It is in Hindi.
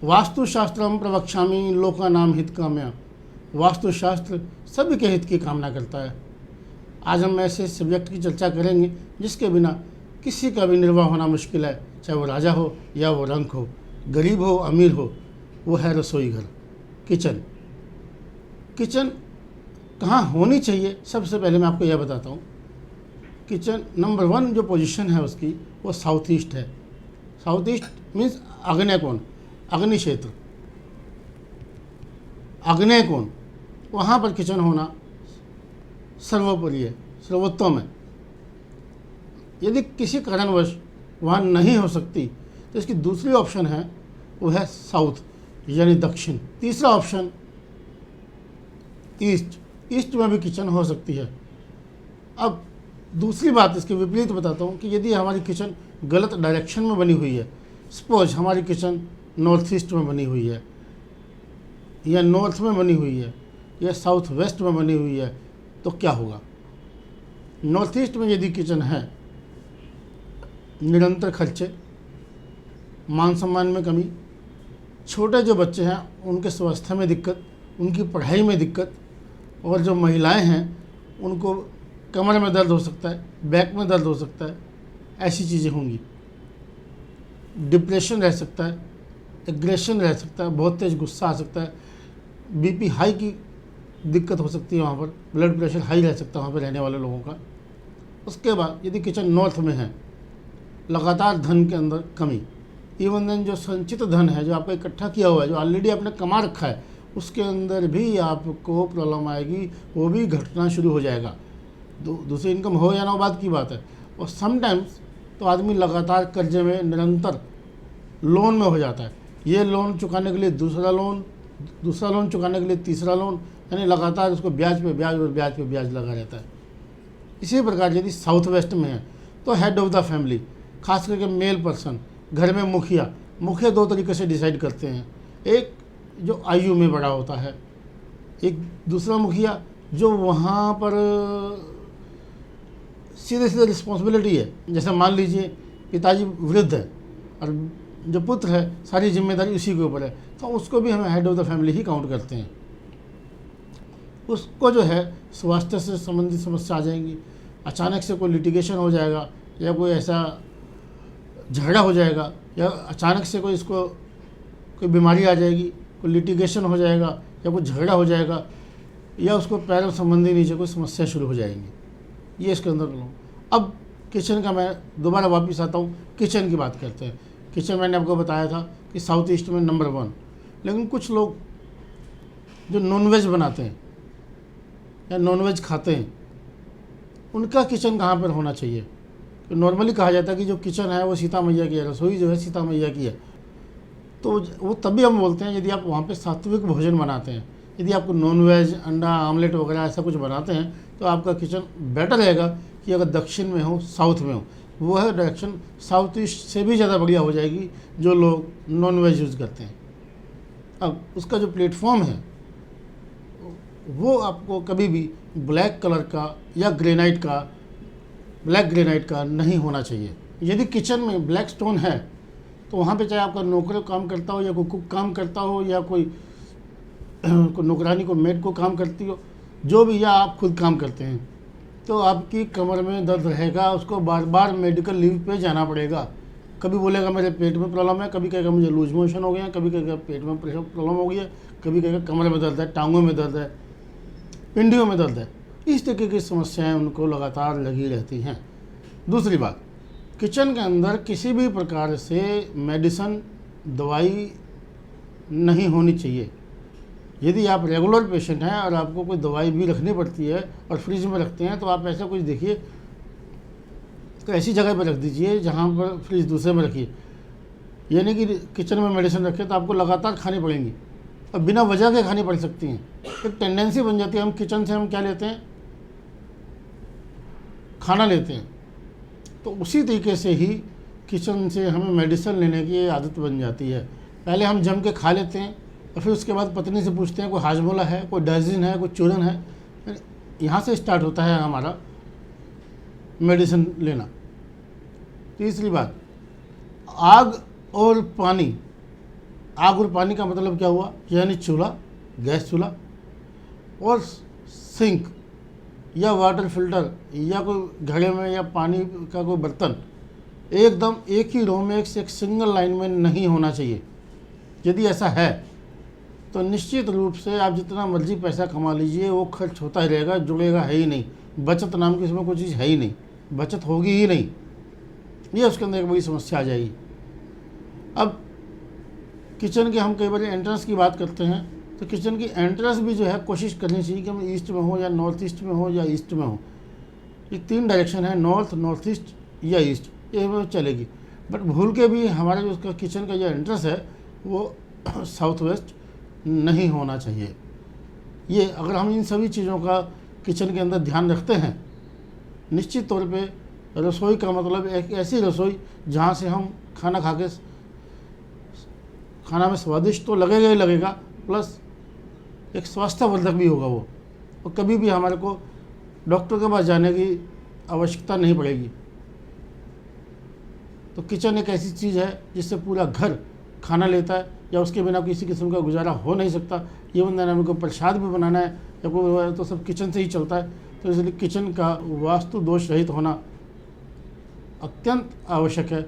वास्तुशास्त्रम प्रवक्ष्यामि लोकानाम हितकाम्या। वास्तुशास्त्र सभी के हित की कामना करता है। आज हम ऐसे सब्जेक्ट की चर्चा करेंगे जिसके बिना किसी का भी निर्वाह होना मुश्किल है, चाहे वो राजा हो या वो रंक हो, गरीब हो अमीर हो। वो है रसोई घर, किचन। किचन कहाँ होनी चाहिए, सबसे पहले मैं आपको यह बताता हूँ। किचन नंबर 1 जो पोजीशन है उसकी, वो साउथ ईस्ट है। साउथ ईस्ट मीन्स आग्नेय कोण, अग्नि क्षेत्र, आग्नेय कोण, वहाँ पर किचन होना सर्वोपरि है, सर्वोत्तम है। यदि किसी कारणवश वहाँ नहीं हो सकती तो इसकी दूसरी ऑप्शन है, वो है साउथ यानी दक्षिण। तीसरा ऑप्शन ईस्ट, ईस्ट में भी किचन हो सकती है। अब दूसरी बात इसके विपरीत बताता हूँ कि यदि हमारी किचन गलत डायरेक्शन में बनी हुई है, सपोज हमारी किचन नॉर्थ ईस्ट में बनी हुई है या नॉर्थ में बनी हुई है या साउथ वेस्ट में बनी हुई है, तो क्या होगा। नॉर्थ ईस्ट में यदि किचन है, निरंतर खर्चे, मान सम्मान में कमी, छोटे जो बच्चे हैं उनके स्वास्थ्य में दिक्कत, उनकी पढ़ाई में दिक्कत, और जो महिलाएं हैं उनको कमर में दर्द हो सकता है, बैक में दर्द हो सकता है, ऐसी चीज़ें होंगी। डिप्रेशन रह सकता है, एग्रेशन रह सकता है, बहुत तेज़ गुस्सा आ सकता है, बीपी हाई की दिक्कत हो सकती है, वहाँ पर ब्लड प्रेशर हाई रह सकता है वहाँ पर रहने वाले लोगों का। उसके बाद यदि किचन नॉर्थ में है, लगातार धन के अंदर कमी, इवन देन जो संचित धन है, जो आपका इकट्ठा किया हुआ है, जो ऑलरेडी आपने कमा रखा है, उसके अंदर भी आपको प्रॉब्लम आएगी, वो भी घटना शुरू हो जाएगा। दूसरी इनकम हो या ना, बात की बात है। और समटाइम्स तो आदमी लगातार कर्जे में, निरंतर लोन में हो जाता है। ये लोन चुकाने के लिए दूसरा लोन, दूसरा लोन चुकाने के लिए तीसरा लोन, यानी लगातार उसको ब्याज पे ब्याज और ब्याज पे ब्याज लगा रहता है। इसी प्रकार यदि साउथ वेस्ट में है तो हेड ऑफ द फैमिली, खास करके मेल पर्सन, घर में मुखिया, मुखिया 2 तरीके से डिसाइड करते हैं। एक जो आयु में बड़ा होता है, एक दूसरा मुखिया जो वहाँ पर सीधे सीधे रिस्पॉन्सिबिलिटी है। जैसे मान लीजिए पिताजी वृद्ध है और जो पुत्र है सारी जिम्मेदारी उसी के ऊपर है, तो उसको भी हम head of the family he count करते हैं। उसको जो है स्वास्थ्य से संबंधित समस्या आ जाएंगी, अचानक से कोई लिटिगेशन हो जाएगा या कोई ऐसा झगड़ा हो जाएगा, या अचानक से कोई इसको कोई बीमारी आ जाएगी, कोई लिटिगेशन हो जाएगा या कोई झगड़ा हो जाएगा, या उसको पैरों संबंधी नीचे कोई समस्या शुरू हो जाएंगी। ये इसके अंदर लो। अब किचन का मैं दोबारा वापस आता हूँ, किचन की बात करते हैं। किचन मैंने आपको बताया था कि साउथ ईस्ट में नंबर 1, लेकिन कुछ लोग जो नॉनवेज बनाते हैं या नॉनवेज खाते हैं, उनका किचन कहाँ पर होना चाहिए। तो नॉर्मली कहा जाता है कि जो किचन है वो सीता मैया की है, रसोई जो है सीता मैया की है। तो वो तभी हम बोलते हैं यदि आप वहाँ पे सात्विक भोजन बनाते हैं। यदि आपको नॉनवेज, अंडा आमलेट वगैरह ऐसा कुछ बनाते हैं तो आपका किचन बेटर रहेगा कि अगर दक्षिण में हो, साउथ में हो। वो है डायरेक्शन साउथ ईस्ट से भी ज़्यादा बढ़िया हो जाएगी जो लोग नॉनवेज यूज़ करते हैं। अब उसका जो प्लेटफॉर्म है वो आपको कभी भी ब्लैक कलर का या ग्रेनाइट का, ब्लैक ग्रेनाइट का नहीं होना चाहिए। यदि किचन में ब्लैक स्टोन है तो वहाँ पे चाहे आपका नौकर काम करता हो या कोई कुक काम करता हो या कोई नौकरानी को मेड को काम करती हो, जो भी, या आप खुद काम करते हैं, तो आपकी कमर में दर्द रहेगा, उसको बार बार मेडिकल लीव पे जाना पड़ेगा। कभी बोलेगा मेरे पेट में प्रॉब्लम है, कभी कहेगा मुझे लूज मोशन हो गया, कभी कहेगा पेट में प्रेशर प्रॉब्लम हो गया, कभी कहेगा कमर में दर्द है, टांगों में दर्द है, पिंडियों में दर्द है। इस तरीके की समस्याएं उनको लगातार लगी रहती हैं। दूसरी बात, किचन के अंदर किसी भी प्रकार से मेडिसिन, दवाई नहीं होनी चाहिए। यदि आप रेगुलर पेशेंट हैं और आपको कोई दवाई भी रखनी पड़ती है और फ्रिज में रखते हैं, तो आप ऐसा कुछ देखिए तो ऐसी जगह पर रख दीजिए जहाँ पर फ्रिज दूसरे में रखिए। यानी कि किचन में मेडिसिन रखें तो आपको लगातार खानी पड़ेंगी और बिना वजह के खानी पड़ सकती हैं। एक टेंडेंसी बन जाती है, हम किचन से हम क्या लेते हैं, खाना लेते हैं। तो उसी तरीके से ही किचन से हमें मेडिसिन लेने की आदत बन जाती है। पहले हम जम के खा लेते हैं और फिर उसके बाद पत्नी से पूछते हैं कोई हाजमोला है, कोई डाइजिन है, कोई चूरन है। यहाँ से स्टार्ट होता है हमारा मेडिसिन लेना। तीसरी बात, आग और पानी आग और पानी का मतलब क्या हुआ, यानी चूल्हा, गैस चूल्हा और सिंक या वाटर फिल्टर या कोई घड़े में या पानी का कोई बर्तन एकदम एक ही रो में एक सिंगल लाइन में नहीं होना चाहिए। यदि ऐसा है तो निश्चित रूप से आप जितना मर्जी पैसा कमा लीजिए वो खर्च होता ही रहेगा, जुड़ेगा है ही नहीं। बचत नाम की इसमें कोई चीज़ है ही नहीं, बचत होगी ही नहीं, ये उसके अंदर एक बड़ी समस्या आ जाएगी। अब किचन के हम कई बार एंट्रेंस की बात करते हैं, तो किचन की एंट्रेंस भी जो है कोशिश करनी चाहिए कि हम ईस्ट में हो या नॉर्थ ईस्ट में हो या ईस्ट में हो। ये 3 डायरेक्शन है, नॉर्थ, नॉर्थ ईस्ट या ईस्ट, ये में चलेगी। बट भूल के भी हमारा जो उसका किचन का जो एंट्रेंस है वो साउथ वेस्ट नहीं होना चाहिए। ये अगर हम इन सभी चीज़ों का किचन के अंदर ध्यान रखते हैं, निश्चित तौर पे रसोई का मतलब एक ऐसी रसोई जहाँ से हम खाना खा के खाना में स्वादिष्ट तो लगेगा ही लगेगा, प्लस एक स्वास्थ्यवर्धक भी होगा वो, और कभी भी हमारे को डॉक्टर के पास जाने की आवश्यकता नहीं पड़ेगी। तो किचन एक ऐसी चीज़ है जिससे पूरा घर खाना लेता है, या उसके बिना किसी किस्म का गुजारा हो नहीं सकता। ये बंदा हमें को प्रसाद भी बनाना है या कोई, तो सब किचन से ही चलता है। तो इसलिए किचन का वास्तु दोष रहित होना अत्यंत आवश्यक है।